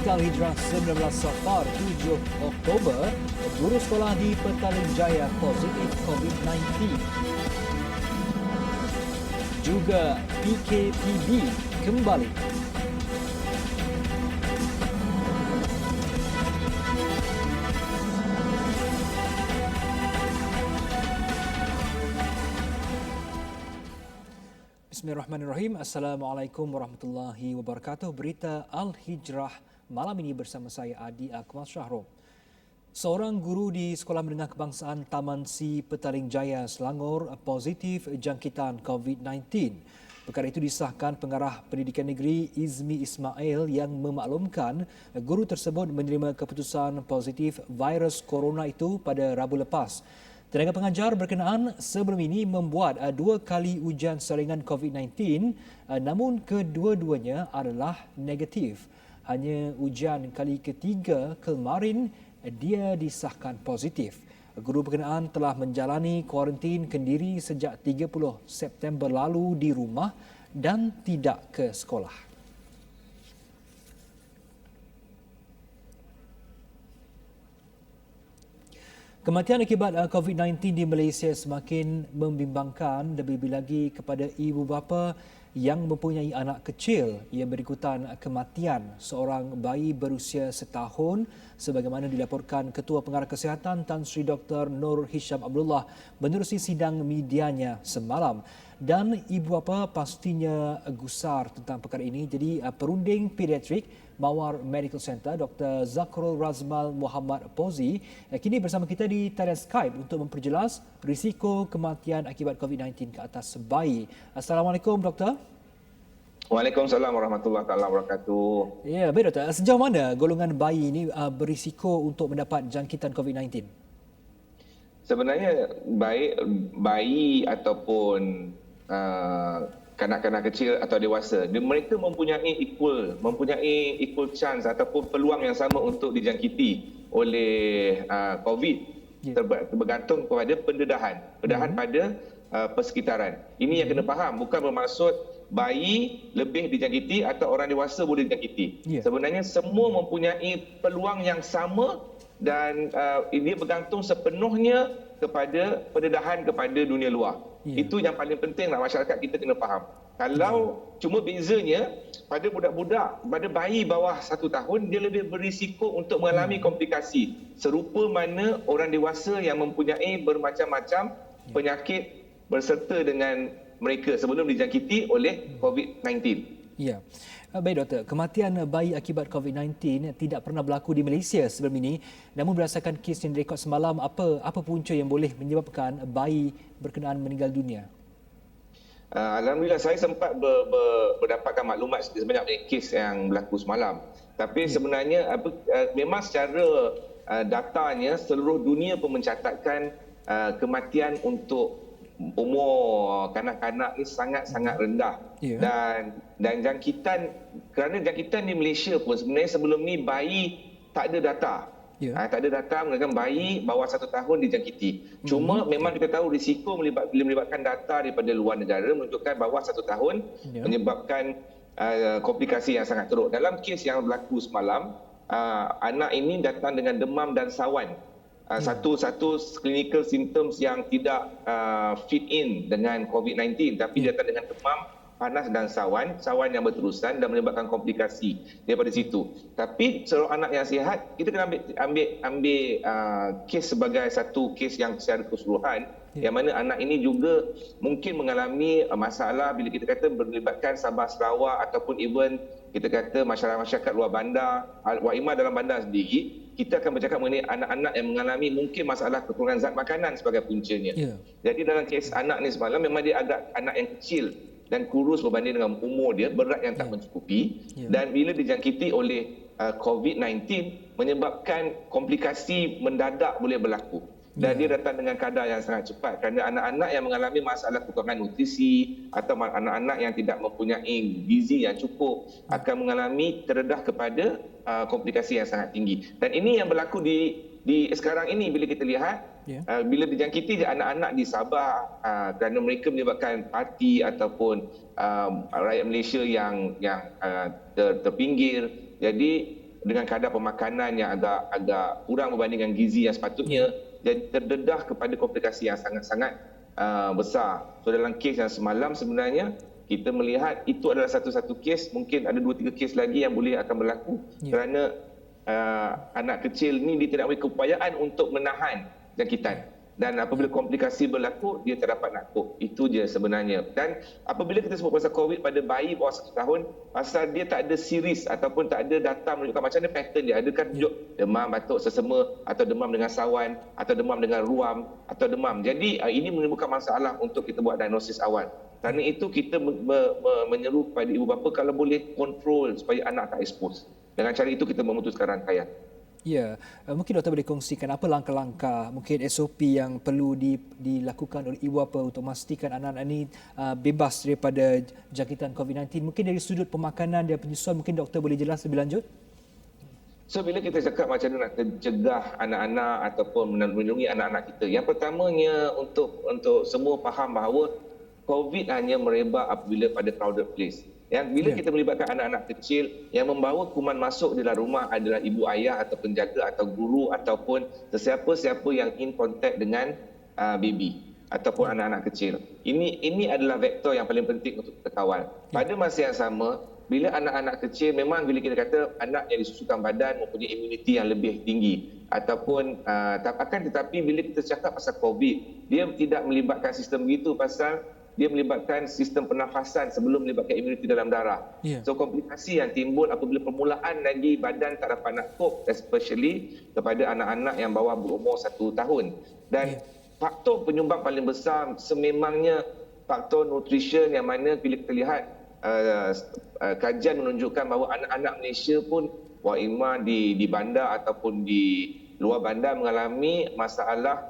Naskah Hijrah 19 Safar 7 Oktober, guru sekolah di Petaling Jaya positif COVID-19. Juga PKPB kembali. Bismillahirrahmanirrahim. Assalamualaikum warahmatullahi wabarakatuh. Berita Al-Hijrah malam ini bersama saya Adi Akmal Syahrom. Seorang guru di Sekolah Menengah Kebangsaan Taman Si Petaling Jaya, Selangor positif jangkitan COVID-19. Perkara itu disahkan Pengarah Pendidikan Negeri Izmi Ismail yang memaklumkan guru tersebut menerima keputusan positif virus corona itu pada Rabu lepas. Tenaga pengajar berkenaan sebelum ini membuat 2 kali ujian saringan COVID-19 namun kedua-duanya adalah negatif. Hanya ujian kali ketiga kemarin dia disahkan positif. Guru berkenaan telah menjalani kuarantin kendiri sejak 30 September lalu di rumah dan tidak ke sekolah. Kematian akibat COVID-19 di Malaysia semakin membimbangkan, lebih-lebih lagi kepada ibu bapa yang mempunyai anak kecil yang berikutan kematian seorang bayi berusia setahun sebagaimana dilaporkan Ketua Pengarah Kesihatan Tan Sri Dr. Nur Hisham Abdullah menerusi sidang medianya semalam. Dan ibu bapa pastinya gusar tentang perkara ini. Jadi perunding pediatrik Mawar Medical Center Dr. Zakrul Razmal Muhammad Pozi kini bersama kita di talian Skype untuk memperjelas risiko kematian akibat COVID-19 ke atas bayi. Assalamualaikum Doktor. Waalaikumsalam warahmatullahi wabarakatuh. Ya, baik Doktor. Sejauh mana golongan bayi ini berisiko untuk mendapat jangkitan COVID-19? Sebenarnya bayi ataupun kanak-kanak kecil atau dewasa, mereka mempunyai equal chance ataupun peluang yang sama untuk dijangkiti oleh COVID. Bergantung kepada pendedahan pada persekitaran. Ini yang kena faham, bukan bermaksud bayi lebih dijangkiti atau orang dewasa boleh dijangkiti. Sebenarnya semua mempunyai peluang yang sama dan dia bergantung sepenuhnya kepada pendedahan kepada dunia luar. Itu yang paling penting lah masyarakat kita kena faham. Kalau cuma bezanya pada budak-budak, pada bayi bawah 1 tahun, dia lebih berisiko untuk mengalami komplikasi serupa mana orang dewasa yang mempunyai bermacam-macam penyakit berserta dengan mereka sebelum dijangkiti oleh COVID-19. Ya. Baik Doktor, kematian bayi akibat COVID-19 tidak pernah berlaku di Malaysia sebelum ini. Namun berdasarkan kes yang direkod semalam, apa punca yang boleh menyebabkan bayi berkenaan meninggal dunia? Alhamdulillah saya sempat berdapatkan maklumat sebanyak kes yang berlaku semalam. Tapi sebenarnya memang secara datanya seluruh dunia pun mencatatkan kematian untuk umur kanak-kanak ni sangat-sangat rendah. Dan jangkitan, kerana jangkitan di Malaysia pun sebenarnya sebelum ni bayi tak ada data. Tak ada data mengenai bayi bawah 1 tahun dijangkiti. Cuma memang kita tahu risiko melibatkan data daripada luar negara menunjukkan bawah 1 tahun menyebabkan komplikasi yang sangat teruk. Dalam kes yang berlaku semalam, anak ini datang dengan demam dan sawan. Satu clinical symptoms yang tidak fit in dengan COVID-19, tapi dia datang dengan demam, panas dan sawan yang berterusan dan menyebabkan komplikasi daripada situ. Tapi seorang anak yang sihat, kita kena ambil kes sebagai satu kes yang secara keseluruhan, yang mana anak ini juga mungkin mengalami masalah bila kita kata melibatkan Sabah Sarawak ataupun even kita kata masyarakat luar bandar, Waimah dalam bandar sendiri. Kita akan bercakap mengenai anak-anak yang mengalami mungkin masalah kekurangan zat makanan sebagai puncanya. Jadi dalam kes anak ni semalam memang dia agak anak yang kecil dan kurus berbanding dengan umur dia, berat yang tak mencukupi. Dan bila dijangkiti oleh COVID-19 menyebabkan komplikasi mendadak boleh berlaku. Dan dia datang dengan kadar yang sangat cepat kerana anak-anak yang mengalami masalah kekurangan nutrisi atau anak-anak yang tidak mempunyai gizi yang cukup akan mengalami terdedah kepada komplikasi yang sangat tinggi. Dan ini yang berlaku di sekarang ini bila kita lihat bila dijangkiti anak-anak di Sabah kerana mereka menyebabkan parti ataupun rakyat Malaysia yang terpinggir. Jadi dengan kadar pemakanan yang agak kurang berbanding dengan gizi yang sepatutnya, jadi terdedah kepada komplikasi yang sangat-sangat besar. So dalam kes yang semalam sebenarnya kita melihat itu adalah satu-satu kes, mungkin ada 2-3 kes lagi yang boleh akan berlaku kerana anak kecil ni dia tidak memiliki keupayaan untuk menahan jangkitan. Dan apabila komplikasi berlaku, dia tak dapat nakuk. Itu je sebenarnya. Dan apabila kita sebut pasal COVID pada bayi bawah 1 tahun, pasal dia tak ada series ataupun tak ada data menunjukkan macam mana pattern dia. Adakah tunjuk demam, batuk, sesama, atau demam dengan sawan, atau demam dengan ruam, atau demam. Jadi ini menimbulkan masalah untuk kita buat diagnosis awal. Kerana itu kita menyeru kepada ibu bapa kalau boleh kontrol supaya anak tak expose. Dengan cara itu kita memutuskan rangkaian. Ya, mungkin doktor boleh kongsikan apa langkah-langkah, mungkin SOP yang perlu dilakukan oleh ibu bapa untuk memastikan anak-anak ini bebas daripada jangkitan COVID-19. Mungkin dari sudut pemakanan dan penyusuan, mungkin doktor boleh jelas lebih lanjut? So bila kita cakap macam mana nak cegah anak-anak ataupun melindungi anak-anak kita, yang pertamanya untuk semua faham bahawa COVID hanya merebak apabila pada crowded place. Yang bila kita melibatkan anak-anak kecil, yang membawa kuman masuk di dalam rumah adalah ibu ayah atau penjaga atau guru ataupun sesiapa-siapa yang in contact dengan baby ataupun anak-anak kecil. Ini adalah vektor yang paling penting untuk kita kawal. Pada masa yang sama, bila anak-anak kecil, memang bila kita kata anak yang disusukan badan mempunyai imuniti yang lebih tinggi ataupun tetapi bila kita cakap pasal COVID, dia tidak melibatkan sistem begitu pasal dia melibatkan sistem pernafasan sebelum melibatkan imuniti dalam darah. So komplikasi yang timbul apabila permulaan lagi badan tak dapat nakuk, especially kepada anak-anak yang bawah berumur 1 tahun. Dan faktor penyumbang paling besar sememangnya faktor nutrition, yang mana bila kita lihat kajian menunjukkan bahawa anak-anak Malaysia pun waimah di bandar ataupun di luar bandar mengalami masalah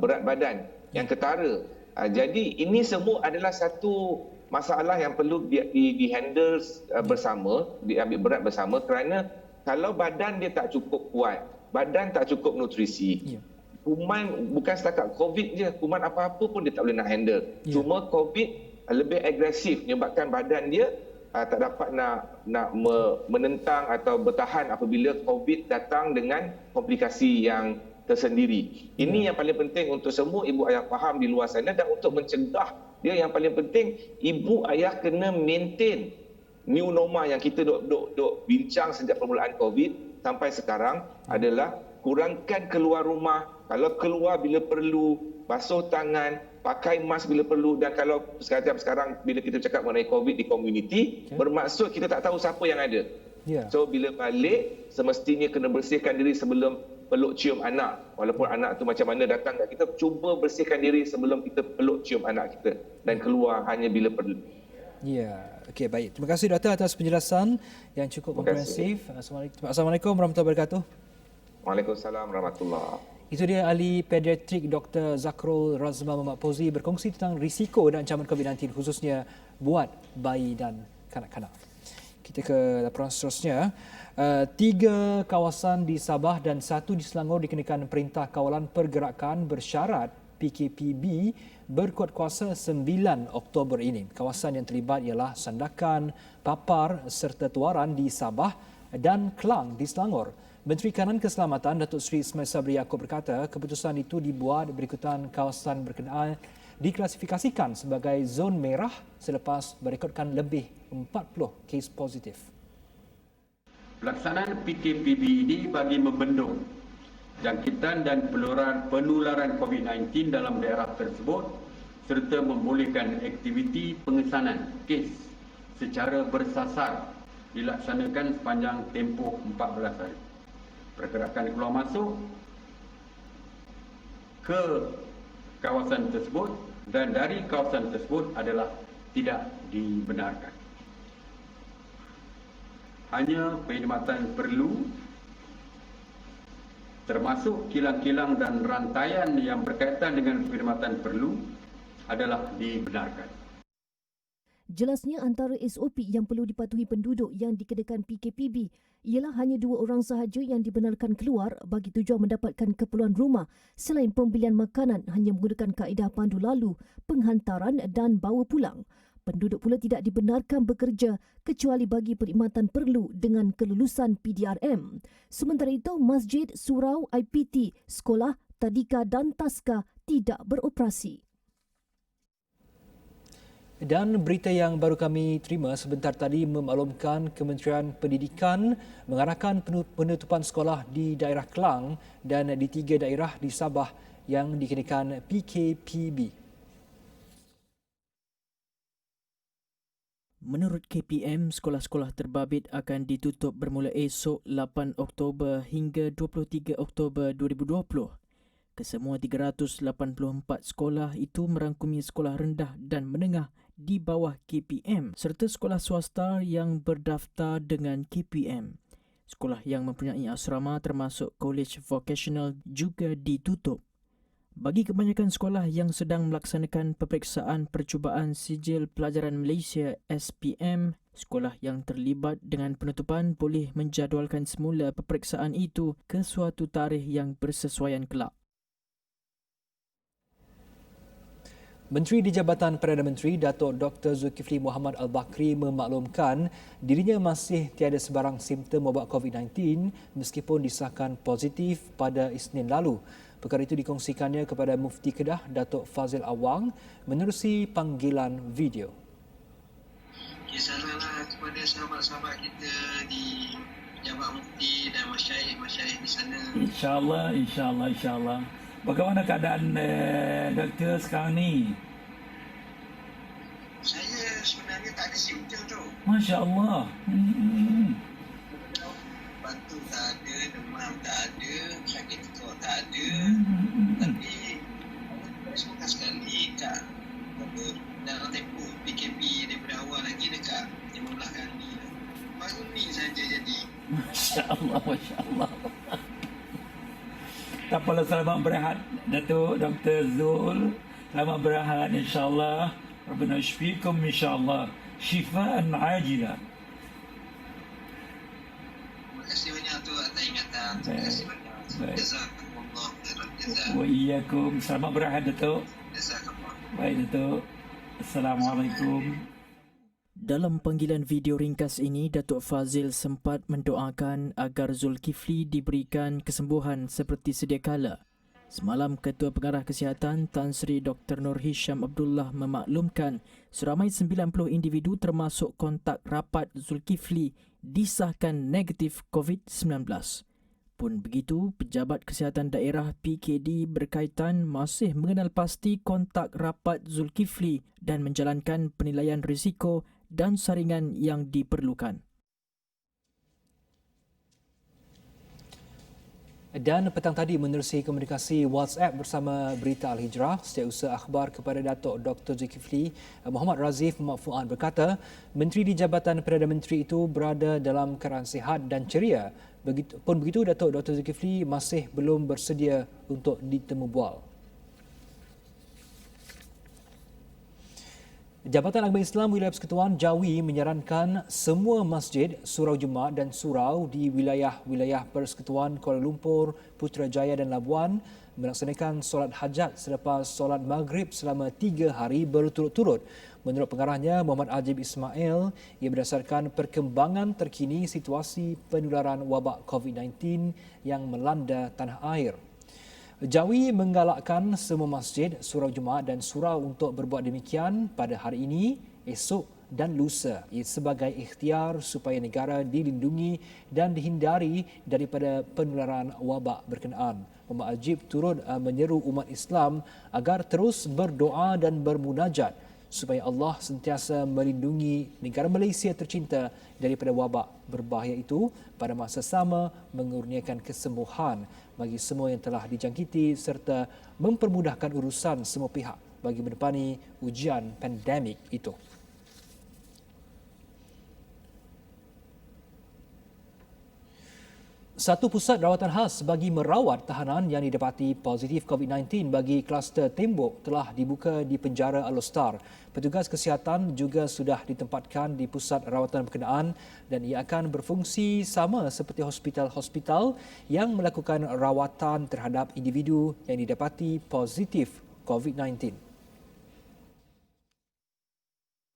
berat badan yang ketara. Jadi ini semua adalah satu masalah yang perlu di-handle bersama, diambil berat bersama, kerana kalau badan dia tak cukup kuat, badan tak cukup nutrisi, kuman bukan setakat COVID je, kuman apa-apa pun dia tak boleh nak handle. Cuma COVID lebih agresif menyebabkan badan dia tak dapat nak menentang atau bertahan apabila COVID datang dengan komplikasi yang tersendiri. Ini yang paling penting untuk semua ibu ayah faham di luar sana, dan untuk mencegah dia yang paling penting ibu ayah kena maintain new normal yang kita duk bincang sejak permulaan COVID sampai sekarang adalah kurangkan keluar rumah, kalau keluar bila perlu, basuh tangan, pakai mask bila perlu, dan kalau sekarang bila kita cakap mengenai COVID di komuniti, bermaksud kita tak tahu siapa yang ada. So bila balik semestinya kena bersihkan diri sebelum peluk cium anak. Walaupun anak tu macam mana datang kat kita, cuba bersihkan diri sebelum kita peluk cium anak kita, dan keluar hanya bila perlu. Ya, okey, baik. Terima kasih doktor atas penjelasan yang cukup komprehensif. Assalamualaikum warahmatullahi wabarakatuh. Waalaikumsalam warahmatullahi. Itu dia ahli pediatrik Dr. Zakrul Razma Muhammad Fauzi berkongsi tentang risiko dan ancaman COVID-19 khususnya buat bayi dan kanak-kanak. Kita ke laporan seterusnya. 3 kawasan di Sabah dan 1 di Selangor dikenakan Perintah Kawalan Pergerakan bersyarat PKPB berkuat kuasa 9 Oktober ini. Kawasan yang terlibat ialah Sandakan, Papar serta Tuaran di Sabah dan Kelang di Selangor. Menteri Kanan Keselamatan Datuk Seri Ismail Sabri Yaakob berkata keputusan itu dibuat berikutan kawasan berkenaan diklasifikasikan sebagai zon merah selepas merekodkan lebih 40 kes positif. Pelaksanaan PKPB ini bagi membendung jangkitan dan penularan COVID-19 dalam daerah tersebut serta membolehkan aktiviti pengesanan kes secara bersasar dilaksanakan sepanjang tempoh 14 hari. Pergerakan keluar masuk ke kawasan tersebut dan dari kawasan tersebut adalah tidak dibenarkan. Hanya perkhidmatan perlu termasuk kilang-kilang dan rantaian yang berkaitan dengan perkhidmatan perlu adalah dibenarkan. Jelasnya antara SOP yang perlu dipatuhi penduduk yang dikenakan PKPB ialah hanya 2 orang sahaja yang dibenarkan keluar bagi tujuan mendapatkan keperluan rumah selain pembelian makanan hanya menggunakan kaedah pandu lalu, penghantaran dan bawa pulang. Penduduk pula tidak dibenarkan bekerja kecuali bagi perkhidmatan perlu dengan kelulusan PDRM. Sementara itu, masjid, surau, IPT, sekolah, tadika dan taska tidak beroperasi. Dan berita yang baru kami terima sebentar tadi memaklumkan Kementerian Pendidikan mengarahkan penutupan sekolah di daerah Kelang dan di 3 daerah di Sabah yang dikenakan PKPB. Menurut KPM, sekolah-sekolah terbabit akan ditutup bermula esok 8 Oktober hingga 23 Oktober 2020. Kesemua 384 sekolah itu merangkumi sekolah rendah dan menengah di bawah KPM serta sekolah swasta yang berdaftar dengan KPM. Sekolah yang mempunyai asrama termasuk College Vocational juga ditutup. Bagi kebanyakan sekolah yang sedang melaksanakan peperiksaan percubaan Sijil Pelajaran Malaysia SPM, sekolah yang terlibat dengan penutupan boleh menjadualkan semula peperiksaan itu ke suatu tarikh yang bersesuaian kelak. Menteri di Jabatan Perdana Menteri Datuk Dr. Zulkifli Muhammad Al-Bakri memaklumkan dirinya masih tiada sebarang simptom wabak COVID-19 meskipun disahkan positif pada Isnin lalu. Perkara itu dikongsikannya kepada Mufti Kedah Datuk Fazil Awang menerusi panggilan video. Salamlah kepada sahabat-sahabat kita di Pejabat Mufti dan masyayikh di sana. InsyaAllah. Bagaimana keadaan doktor sekarang ni? Saya sebenarnya tak ada simptom tu. Masya Allah. Batuk tak ada, demam tak ada, sakit perut tak ada. Tapi semoga sekali kat dalam tempoh PKP daripada awal lagi dekat 15 kali. Baru ni saja jadi. Masya Allah. Tak apalah, selamat berehat Datuk Dr. Zul. Selamat berehat insya-Allah. Rabbana yashfikum insya-Allah. Shifaan ajilah. Terima kasih banyak tu atas ingatan. Terima kasih banyak. Jazakumullah khairan jazaa. Wa iyyakum. Selamat berehat Datuk. Jazakumullah. Baik Datuk. Assalamualaikum. Dalam panggilan video ringkas ini, Datuk Fazil sempat mendoakan agar Zulkifli diberikan kesembuhan seperti sedia kala. Semalam, Ketua Pengarah Kesihatan Tan Sri Dr. Nur Hisham Abdullah memaklumkan seramai 90 individu termasuk kontak rapat Zulkifli disahkan negatif COVID-19. Pun begitu, Pejabat Kesihatan Daerah PKD berkaitan masih mengenal pasti kontak rapat Zulkifli dan menjalankan penilaian risiko dan saringan yang diperlukan. Dan petang tadi menerusi komunikasi WhatsApp bersama Berita Al-Hijrah, Setiausaha Akhbar kepada Datuk Dr. Zulkifli, Muhammad Razif Muhammad Fuad berkata, Menteri di Jabatan Perdana Menteri itu berada dalam keadaan sihat dan ceria. Pun begitu, Datuk Dr. Zulkifli masih belum bersedia untuk ditemu bual. Jabatan Agama Islam Wilayah Persekutuan Jawi menyarankan semua masjid, surau Jumaat dan surau di wilayah-wilayah Persekutuan Kuala Lumpur, Putrajaya dan Labuan melaksanakan solat hajat selepas solat maghrib selama 3 hari berturut-turut. Menurut pengarahnya Muhammad Ajib Ismail, ia berdasarkan perkembangan terkini situasi penularan wabak COVID-19 yang melanda tanah air. Jawi menggalakkan semua masjid, surau Jumaat dan surau untuk berbuat demikian pada hari ini, esok dan lusa sebagai ikhtiar supaya negara dilindungi dan dihindari daripada penularan wabak berkenaan. Muhammad Ajib turut menyeru umat Islam agar terus berdoa dan bermunajat supaya Allah sentiasa melindungi negara Malaysia tercinta daripada wabak berbahaya itu, pada masa sama mengurniakan kesembuhan bagi semua yang telah dijangkiti serta mempermudahkan urusan semua pihak bagi menepani ujian pandemik itu. Satu pusat rawatan khas bagi merawat tahanan yang didapati positif COVID-19 bagi kluster tembok telah dibuka di penjara Alostar. Petugas kesihatan juga sudah ditempatkan di pusat rawatan berkenaan dan ia akan berfungsi sama seperti hospital-hospital yang melakukan rawatan terhadap individu yang didapati positif COVID-19.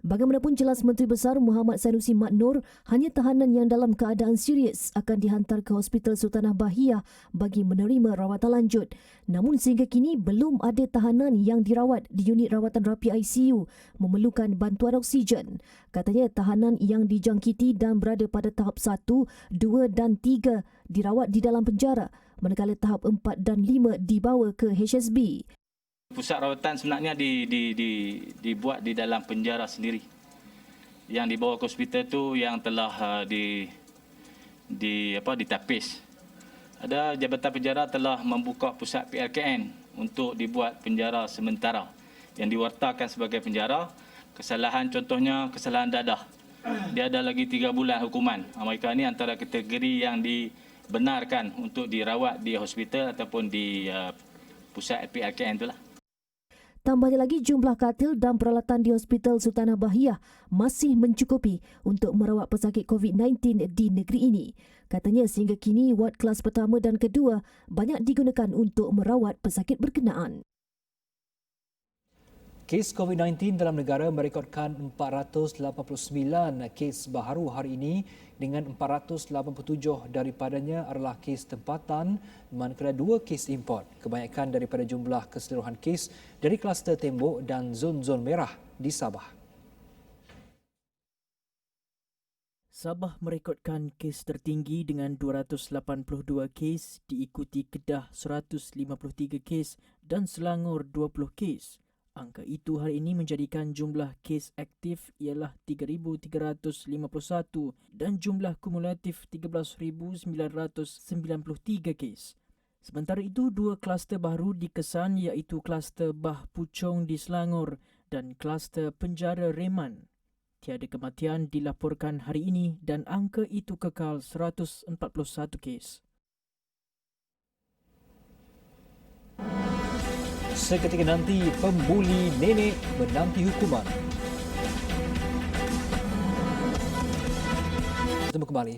Bagaimanapun jelas Menteri Besar Muhammad Sanusi Mat Noor, hanya tahanan yang dalam keadaan serius akan dihantar ke Hospital Sultanah Bahiyah bagi menerima rawatan lanjut. Namun sehingga kini belum ada tahanan yang dirawat di unit rawatan rapi ICU memerlukan bantuan oksigen. Katanya tahanan yang dijangkiti dan berada pada tahap 1, 2 dan 3 dirawat di dalam penjara, manakala tahap 4 dan 5 dibawa ke HSB. Pusat rawatan sebenarnya dibuat di dalam penjara sendiri. Yang dibawa ke hospital tu yang telah ditapis. Ada Jabatan Penjara telah membuka pusat PLKN untuk dibuat penjara sementara yang diwartakan sebagai penjara. Kesalahan contohnya kesalahan dadah. Dia ada lagi 3 bulan hukuman. Mereka ni antara kategori yang dibenarkan untuk dirawat di hospital ataupun di pusat PLKN itulah. Tambahnya lagi, jumlah katil dan peralatan di Hospital Sultanah Bahiyah masih mencukupi untuk merawat pesakit COVID-19 di negeri ini. Katanya sehingga kini ward kelas pertama dan kedua banyak digunakan untuk merawat pesakit berkenaan. Kes COVID-19 dalam negara merekodkan 489 kes baharu hari ini dengan 487 daripadanya adalah kes tempatan manakala 2 kes import. Kebanyakan daripada jumlah keseluruhan kes dari kluster tembok dan zon-zon merah di Sabah. Sabah merekodkan kes tertinggi dengan 282 kes, diikuti Kedah 153 kes dan Selangor 20 kes. Angka itu hari ini menjadikan jumlah kes aktif ialah 3,351 dan jumlah kumulatif 13,993 kes. Sementara itu, 2 kluster baru dikesan iaitu kluster Bah Puchong di Selangor dan kluster Penjara Reman. Tiada kematian dilaporkan hari ini dan angka itu kekal 141 kes. Seketika nanti, pembuli nenek menanti hukuman. Bertemu kembali.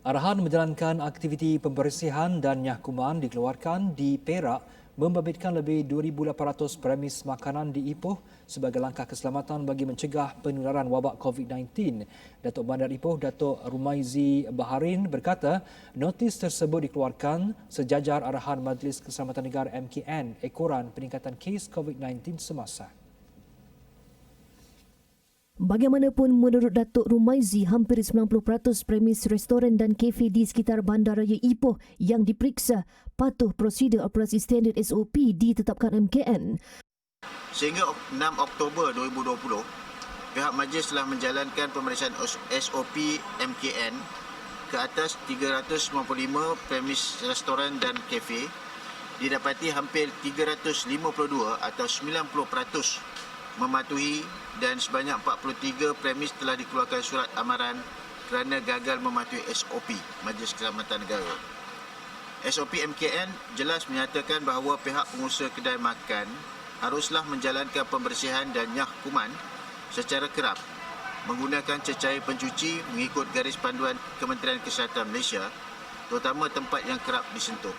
Arahan menjalankan aktiviti pembersihan dan nyahkuman dikeluarkan di Perak membabitkan lebih 2,800 premis makanan di Ipoh sebagai langkah keselamatan bagi mencegah penularan wabak COVID-19. Datuk Bandar Ipoh, Datuk Rumaizi Baharin berkata, notis tersebut dikeluarkan sejajar arahan Majlis Keselamatan Negara MKN ekoran peningkatan kes COVID-19 semasa. Bagaimanapun, menurut Datuk Rumaizi, hampir 90% premis restoran dan kafe di sekitar Bandaraya Ipoh yang diperiksa patuh prosedur operasi standard SOP ditetapkan MKN. Sehingga 6 Oktober 2020, pihak majlis telah menjalankan pemeriksaan SOP MKN ke atas 395 premis restoran dan kafe. Didapati hampir 352 atau 90% mematuhi dan sebanyak 43 premis telah dikeluarkan surat amaran kerana gagal mematuhi SOP Majlis Keselamatan Negara. SOP MKN jelas menyatakan bahawa pihak pengusaha kedai makan haruslah menjalankan pembersihan dan nyahkuman secara kerap menggunakan cecair pencuci mengikut garis panduan Kementerian Kesihatan Malaysia, terutama tempat yang kerap disentuh.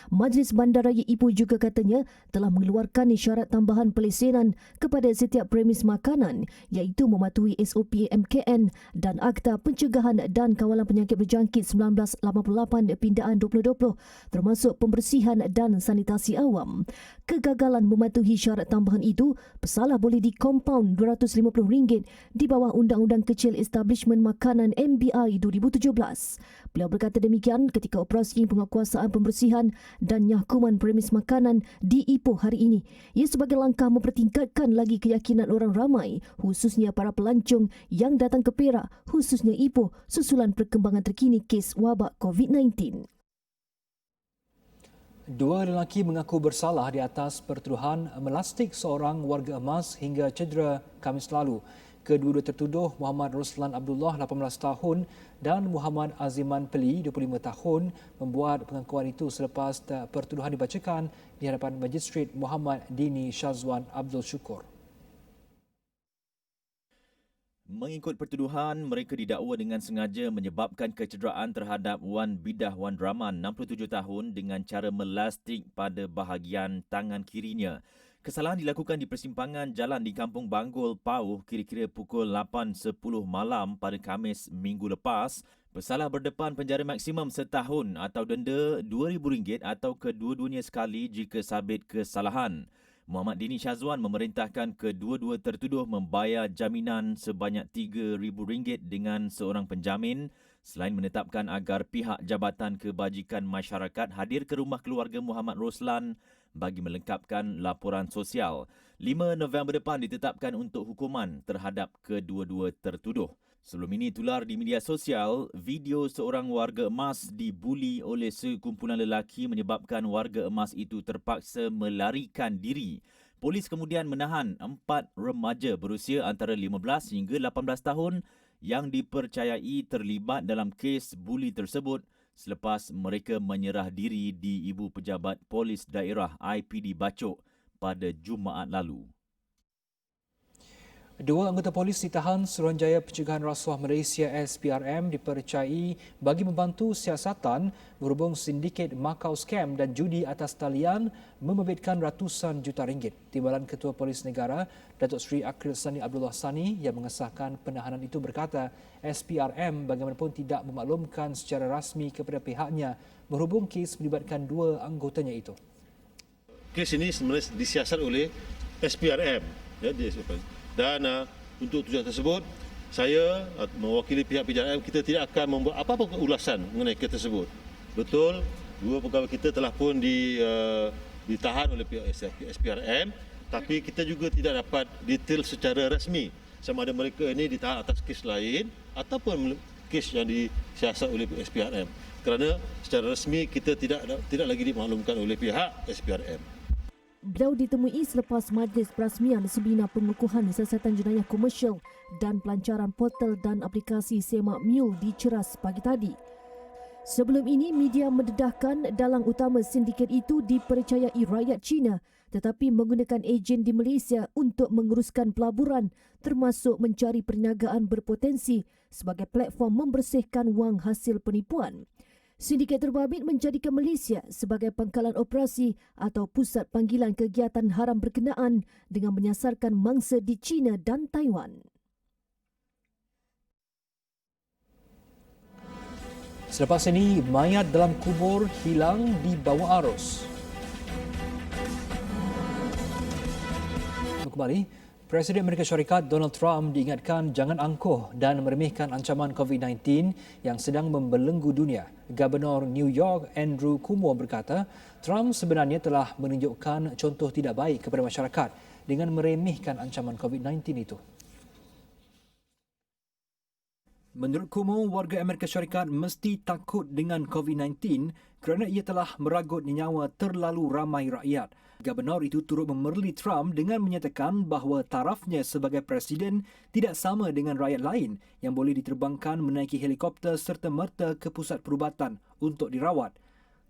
Majlis Bandaraya Ipoh juga katanya telah mengeluarkan isyarat tambahan pelesenan kepada setiap premis makanan iaitu mematuhi SOP MKN dan Akta Pencegahan dan Kawalan Penyakit Berjangkit 1988 Pindaan 2020 termasuk pembersihan dan sanitasi awam. Kegagalan mematuhi syarat tambahan itu, pesalah boleh dikompaun RM250 di bawah Undang-Undang Kecil Establishment Makanan MBI 2017. Beliau berkata demikian ketika operasi penguatkuasaan pembersihan dan nyahkuman premis makanan di Ipoh hari ini. Ia sebagai langkah mempertingkatkan lagi keyakinan orang ramai, khususnya para pelancong yang datang ke Perak, khususnya Ipoh, susulan perkembangan terkini kes wabak COVID-19. 2 lelaki mengaku bersalah di atas pertuduhan melastik seorang warga emas hingga cedera Khamis lalu. Kedua-dua tertuduh Muhammad Ruslan Abdullah 18 tahun dan Muhammad Aziman Peli 25 tahun membuat pengakuan itu selepas pertuduhan dibacakan di hadapan Magistrate Muhammad Dini Syazwan Abdul Syukur. Mengikut pertuduhan, mereka didakwa dengan sengaja menyebabkan kecederaan terhadap Wan Bidah Wan Rahman 67 tahun dengan cara melastik pada bahagian tangan kirinya. Kesalahan dilakukan di persimpangan jalan di Kampung Banggul, Pauh kira-kira pukul 8.10 malam pada Khamis minggu lepas. Bersalah berdepan penjara maksimum setahun atau denda RM2,000 atau kedua-duanya sekali jika sabit kesalahan. Muhammad Dini Syazwan memerintahkan kedua-dua tertuduh membayar jaminan sebanyak RM3,000 dengan seorang penjamin selain menetapkan agar pihak Jabatan Kebajikan Masyarakat hadir ke rumah keluarga Muhammad Roslan bagi melengkapkan laporan sosial. 5 November depan ditetapkan untuk hukuman terhadap kedua-dua tertuduh. Sebelum ini tular di media sosial, video seorang warga emas dibuli oleh sekumpulan lelaki menyebabkan warga emas itu terpaksa melarikan diri. Polis kemudian menahan 4 remaja berusia antara 15 hingga 18 tahun yang dipercayai terlibat dalam kes buli tersebut selepas mereka menyerah diri di Ibu Pejabat Polis Daerah IPD Bacok pada Jumaat lalu. 2 anggota polis ditahan Suruhanjaya Pencegahan Rasuah Malaysia SPRM dipercayai bagi membantu siasatan berhubung sindiket Macau Scam dan judi atas talian membebitkan ratusan juta ringgit. Timbalan Ketua Polis Negara, Datuk Seri Akhil Sani Abdullah Sani yang mengesahkan penahanan itu berkata SPRM bagaimanapun tidak memaklumkan secara rasmi kepada pihaknya berhubung kes melibatkan 2 anggotanya itu. Kes ini sebenarnya disiasat oleh SPRM. Dan untuk tujuan tersebut, saya mewakili pihak PJRM, kita tidak akan membuat apa-apa ulasan mengenai kes tersebut. Betul, 2 pegawai kita telah pun ditahan oleh pihak SPRM, tapi kita juga tidak dapat detail secara rasmi sama ada mereka ini ditahan atas kes lain ataupun kes yang disiasat oleh SPRM. Kerana secara rasmi kita tidak lagi dimaklumkan oleh pihak SPRM. Beliau ditemui selepas majlis perasmian Seminar Pengukuhan Siasatan Jenayah Komersial dan Pelancaran Portal dan Aplikasi Semak Mule di Ceras pagi tadi. Sebelum ini, media mendedahkan dalang utama sindiket itu dipercayai rakyat Cina tetapi menggunakan ejen di Malaysia untuk menguruskan pelaburan termasuk mencari perniagaan berpotensi sebagai platform membersihkan wang hasil penipuan. Sindiket terbabit menjadikan Malaysia sebagai pangkalan operasi atau pusat panggilan kegiatan haram berkenaan dengan menyasarkan mangsa di China dan Taiwan. Selepas ini, mayat dalam kubur hilang di bawah arus. Kembali, Presiden Amerika Syarikat Donald Trump diingatkan jangan angkuh dan meremehkan ancaman COVID-19 yang sedang membelenggu dunia. Gubernur New York Andrew Cuomo berkata, Trump sebenarnya telah menunjukkan contoh tidak baik kepada masyarakat dengan meremehkan ancaman COVID-19 itu. Menurut Cuomo, warga Amerika Syarikat mesti takut dengan COVID-19 kerana ia telah meragut nyawa terlalu ramai rakyat. Gubernur itu turut memerli Trump dengan menyatakan bahawa tarafnya sebagai presiden tidak sama dengan rakyat lain yang boleh diterbangkan menaiki helikopter serta-merta ke pusat perubatan untuk dirawat.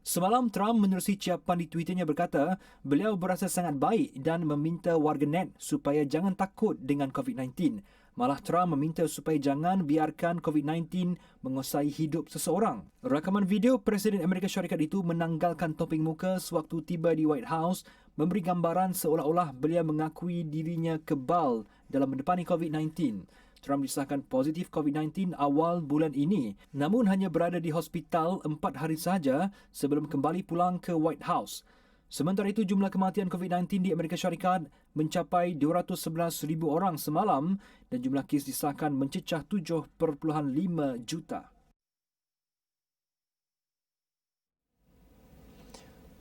Semalam, Trump menerusi ciapan di Twitternya berkata beliau berasa sangat baik dan meminta warganet supaya jangan takut dengan COVID-19. Malah Trump meminta supaya jangan biarkan COVID-19 menguasai hidup seseorang. Rakaman video Presiden Amerika Syarikat itu menanggalkan topeng muka sewaktu tiba di White House memberi gambaran seolah-olah beliau mengakui dirinya kebal dalam mendepani COVID-19. Trump disahkan positif COVID-19 awal bulan ini, namun hanya berada di hospital 4 hari sahaja sebelum kembali pulang ke White House. Sementara itu, jumlah kematian COVID-19 di Amerika Syarikat mencapai 211,000 orang semalam dan jumlah kes disahkan mencecah 7.5 juta.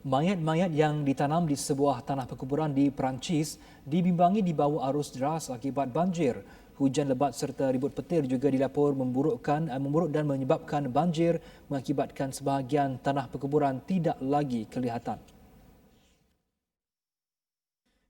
Mayat-mayat yang ditanam di sebuah tanah perkuburan di Perancis dibimbangi di bawah arus deras akibat banjir. Hujan lebat serta ribut petir juga dilapor memburuk dan menyebabkan banjir mengakibatkan sebahagian tanah perkuburan tidak lagi kelihatan.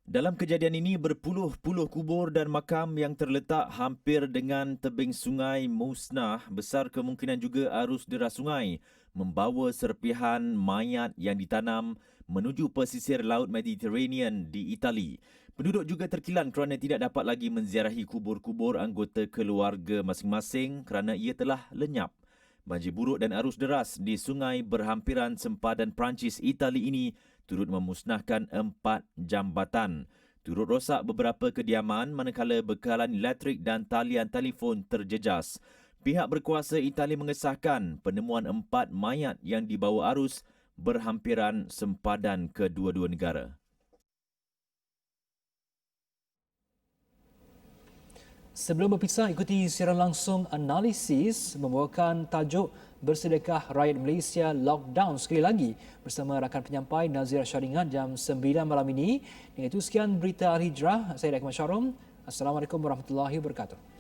Dalam kejadian ini, berpuluh-puluh kubur dan makam yang terletak hampir dengan tebing sungai musnah. Besar kemungkinan juga arus deras sungai membawa serpihan mayat yang ditanam menuju pesisir Laut Mediterranean di Itali. Penduduk juga terkilan kerana tidak dapat lagi menziarahi kubur-kubur anggota keluarga masing-masing kerana ia telah lenyap. Banjir buruk dan arus deras di sungai berhampiran sempadan Perancis Itali ini turut memusnahkan 4 jambatan. Turut rosak beberapa kediaman manakala bekalan elektrik dan talian telefon terjejas. Pihak berkuasa Itali mengesahkan penemuan 4 mayat yang dibawa arus berhampiran sempadan kedua-dua negara. Sebelum berpisah, ikuti siaran langsung analisis membawakan tajuk Bersedekah Rakyat Malaysia Lockdown sekali lagi bersama rakan penyampai Nazir Syaringan jam 9 malam ini. Dengan itu sekian berita Al-Hijrah. Saya Akmal Syarom. Assalamualaikum warahmatullahi wabarakatuh.